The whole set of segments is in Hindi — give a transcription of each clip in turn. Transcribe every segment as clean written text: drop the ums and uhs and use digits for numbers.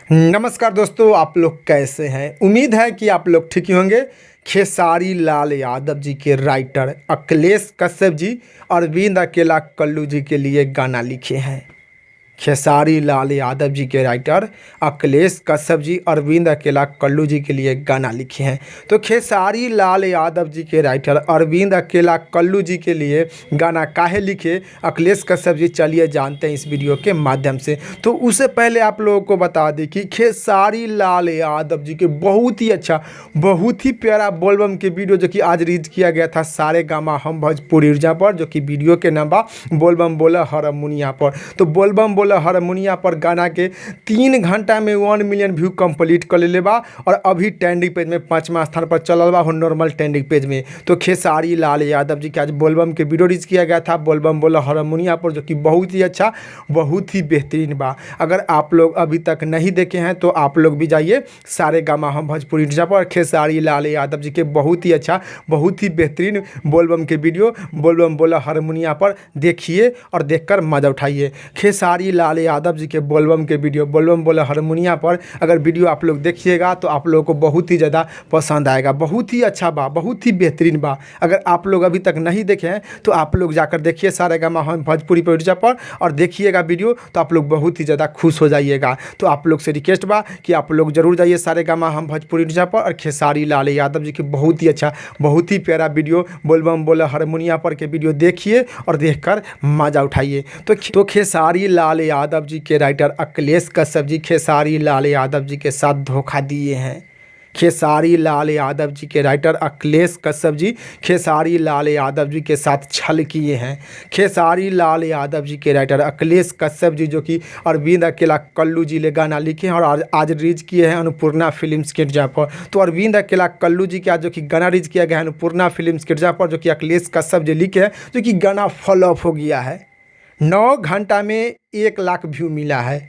नमस्कार दोस्तों, आप लोग कैसे हैं। उम्मीद है कि आप लोग ठीक ही होंगे। खेसारी लाल यादव जी के राइटर अखिलेश कश्यप जी अरविंद अकेला कल्लू जी के लिए गाना लिखे हैं। खेसारी लाल यादव जी के राइटर अखिलेश कश्यप जी अरविंद अकेला कल्लू जी के लिए गाना लिखे हैं। तो खेसारी लाल यादव जी के राइटर अरविंद अकेला कल्लू जी के लिए गाना काहे लिखे अखिलेश कश्यप जी, चलिए जानते हैं इस वीडियो के माध्यम से। तो उससे पहले आप लोगों को बता दें कि खेसारी लाल यादव जी के बहुत ही अच्छा, बहुत ही प्यारा बोलबम के वीडियो जो कि आज रिलीज किया गया था सारे गामा हम भोजपुरी ऊर्जा पर, जो कि वीडियो के नाम बा बोलबम बोला हारमोनिया पर। तो बोलबम बोला हारमोनिया पर गाना के 3 घंटा में 1 मिलियन व्यू कंप्लीट कर ले बा और अभी ट्रेंडिंग पेज में 5वां स्थान पर चलल बा नॉर्मल ट्रेंडिंग पेज में। तो खेसारी लाल यादव जी के आज बोलबम के वीडियो रिलीज किया गया था बोलबम बोला हारमोनिया पर, जो कि बहुत ही अच्छा, बहुत ही बेहतरीन बा। अगर आप लोग अभी तक नहीं देखे हैं तो आप लोग भी जाइए सारे गामा हम भोजपुरी ऊर्जा पर खेसारी लाल यादव जी के बहुत ही अच्छा, बहुत ही बेहतरीन बोलबम के वीडियो बोलबम बोला हारमोनिया पर देखिए और देखकर मजा उठाइए। खेसारी लाल यादव जी के बोलबम के वीडियो बोलबम बोला हारमोनिया पर अगर वीडियो आप लोग देखिएगा तो आप लोगों को बहुत ही ज़्यादा पसंद आएगा। बहुत ही अच्छा बा, बहुत ही बेहतरीन बा। अगर आप लोग अभी तक नहीं देखे हैं तो आप लोग जाकर देखिए सारे गामा हम भोजपुरी ऊर्जा पर और देखिएगा वीडियो, तो आप लोग बहुत ही ज़्यादा खुश हो जाइएगा। तो आप लोग से रिक्वेस्ट बा कि आप लोग जरूर जाइए सारे गामा हम भोजपुरी ऊर्जा पर और खेसारी लाल यादव जी के बहुत ही अच्छा, बहुत ही प्यारा वीडियो बोलबम बोला हारमोनिया पर के वीडियो देखिए और देखकर मजा उठाइए। तो खेसारी लाल यादव जी के राइटर अखिलेश कश्यप जी खेसारी लाल यादव जी के साथ धोखा दिए हैं। खेसारी लाल यादव जी के राइटर अखिलेश कश्यप जी खेसारी लाल यादव जी के साथ छल किए हैं। खेसारी लाल यादव जी के राइटर अखिलेश कश्यप जी जो कि अरविंद अकेला कल्लू जी ले गाना लिखे हैं और आज रिलीज किए हैं अन्नपूर्णा फिल्म्स के ऊर्जा पर। तो अरविंद अकेला कल्लू जी के आज जो कि गाना रिलीज किया गया है अन्नपूर्णा फिल्म्स के ऊर्जा पर, जो कि अखिलेश कश्यप जी लिखे हैं, जो कि गाना फ्लॉप हो गया है। 9 घंटा में 1 लाख व्यू मिला है।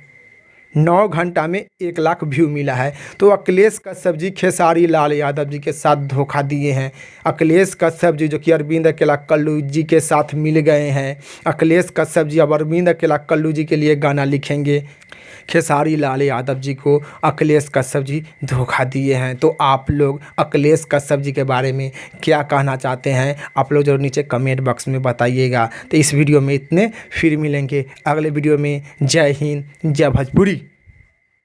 9 घंटा में 1 लाख व्यू मिला है। तो अखिलेश कश्यप जी खेसारी लाल यादव जी के साथ धोखा दिए हैं। अखिलेश कश्यप जी जो कि अरविंद अकेला कल्लू जी के साथ मिल गए हैं। अखिलेश कश्यप जी अब अरविंद अकेला कल्लू जी के लिए गाना लिखेंगे। खेसारी लाल यादव जी को अखिलेश कश्यप जी धोखा दिए हैं। तो आप लोग अखिलेश कश्यप जी के बारे में क्या कहना चाहते हैं, आप लोग जरूर नीचे कमेंट बॉक्स में बताइएगा। तो इस वीडियो में इतने, फिर मिलेंगे अगले वीडियो में। जय हिंद, जय भोजपुरी।